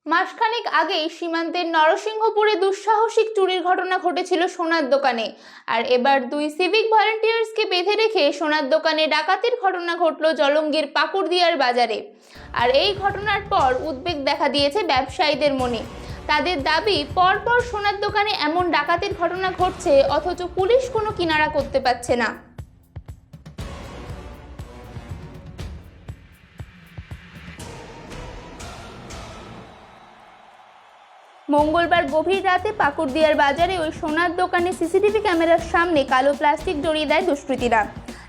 মাসখানেক আগেই সীমান্তের নরসিংহপুরে দুঃসাহসিক চুরির ঘটনা ঘটেছিল সোনার দোকানে। আর এবার দুই সিভিক ভলেন্টিয়ার্সকে বেঁধে রেখে সোনার দোকানে ডাকাতির ঘটনা ঘটল জলঙ্গির পাকুড়দিয়ার বাজারে। আর এই ঘটনার পর উদ্বেগ দেখা দিয়েছে ব্যবসায়ীদের মনে। তাদের দাবি, পরপর সোনার দোকানে এমন ডাকাতির ঘটনা ঘটছে অথচ পুলিশ কোনো কিনারা করতে পারছে না। মঙ্গলবার গভীর রাতে পাকুড়দিয়ার বাজারে ওই সোনার দোকানে সিসিটিভি ক্যামেরার সামনে কালো প্লাস্টিক জড়িয়ে দেয় দুষ্কৃতীরা।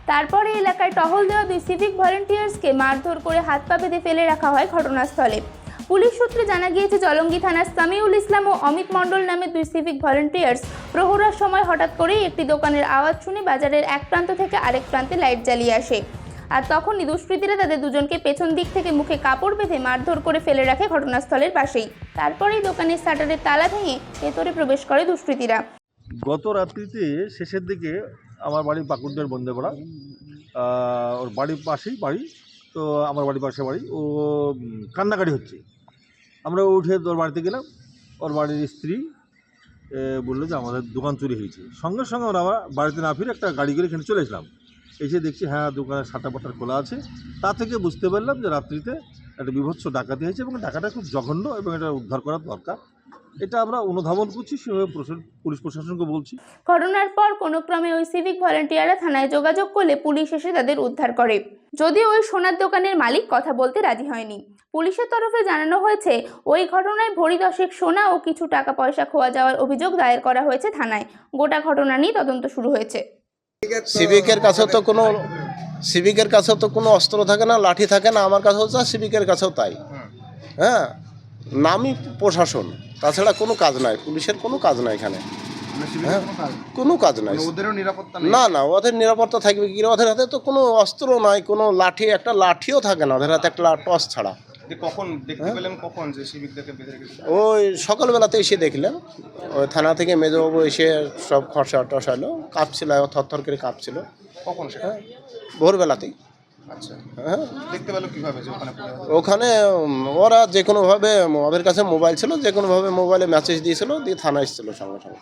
তারপরে এলাকায় টহল দেওয়া দুই সিভিক ভলেন্টিয়ার্সকে মারধর করে হাত পা বেঁধে ফেলে রাখা হয় ঘটনাস্থলে। পুলিশ সূত্রে জানা গিয়েছে, জলঙ্গি থানার সামিউল ইসলাম ও অমিত মণ্ডল নামে দুই সিভিক ভলেন্টিয়ার্স প্রহরার সময় হঠাৎ করেই একটি দোকানের আওয়াজ শুনে বাজারের এক প্রান্ত থেকে আরেক প্রান্তে লাইট জ্বালিয়ে আসে। আর তখনই দুষ্কৃতীরা তাদের দুজনকে পেছন দিক থেকে মুখে কাপড় বেঁধে মারধর করে ফেলে রাখে ঘটনাস্থলের পাশেই। তারপরেই দোকানের শাটারের তালা ভেঙে ভেতরে প্রবেশ করে দুষ্কৃতীরা। গত রাত্রিতে শেষের দিকে আমার বাড়ি পাকুড়দিয়ার বন্দেপাড়া, ওর বাড়ির পাশেই বাড়ি, তো আমার বাড়ির পাশে বাড়ি। ও কান্নাকাটি হচ্ছে, আমরা উঠে ওর বাড়িতে গেলাম। ওর বাড়ির স্ত্রী বললো যে আমাদের দোকান চুরি হয়েছে। সঙ্গে সঙ্গে আমরা বাড়িতে না ফিরে একটা গাড়ি করে এখানে চলে এসলাম। এসে দেখছি হ্যাঁ, দোকানের শাটার পাটার খোলা আছে। তা থেকে বুঝতে পারলাম যে রাত্রিতে একটা বিভৎস ডাকাতি হয়েছে এবং ডাকাটা খুব জঘন্য এবং এটা উদ্ধার করার দরকার। এটা আমরা অনুধাবন করছি, সেভাবে পুলিশ প্রশাসনকে বলছি। ঘটনার পর কোনো ক্রমে ওই সিভিক ভলেন্টিয়াররা থানায় যোগাযোগ করলে পুলিশ এসে তাদের উদ্ধার করে। যদিও ওই সোনার দোকানের মালিক কথা বলতে রাজি হয়নি। পুলিশের তরফে জানানো হয়েছে, ওই ঘটনায় ভরি দশেক সোনা ও কিছু টাকা পয়সা খোয়া যাওয়ার অভিযোগ দায়ের করা হয়েছে থানায়। গোটা ঘটনা নিয়ে তদন্ত শুরু হয়েছে। সিভিকের কাছেও তো কোনো অস্ত্র থাকে না, লাঠি থাকে না। আমার কাছেও যা, সিভিকের কাছেও তাই। হ্যাঁ, নামই প্রশাসন, তাছাড়া কোনো কাজ নাই। পুলিশের কোনো কাজ নাই এখানে, হ্যাঁ, কোনো কাজ নাই। না না, ওদের নিরাপত্তা থাকবে কি? ওদের হাতে তো কোনো অস্ত্র নাই, কোনো লাঠি, একটা লাঠিও থাকে না ওদের হাতে, একটা টর্চ ছাড়া। কখন দেখতে পেলেন, কখন যে সিভিকদেরকে বেঁধে রেখেছে? ওই সকালবেলাতে এসে দেখলাম, ওই থানা থেকে মেজবাবু এসে সব খরচা টসালো, কাঁপছিল, থরথর করে কাঁপছিল। কখন সেটা? ভোরবেলাতেই। আচ্ছা, হ্যাঁ, দেখতে পেলো কিভাবে যে ওখানে ওরা যে কোনোভাবে, ওদের কাছে মোবাইল ছিল, যে কোনোভাবে মোবাইলে মেসেজ দিয়েছিল, দিয়ে থানা এসেছিল সঙ্গে সঙ্গে।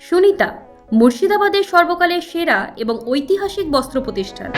সুনিতা, মুর্শিদাবাদের সর্বকালের সেরা এবং ঐতিহাসিক বস্ত্র প্রতিষ্ঠান।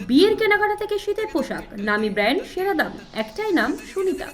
বিয়ের কেনাকাটা থেকে শীতের পোশাক, নামি ব্র্যান্ড, সেরা দাম, একটাই নাম, সুনিতা।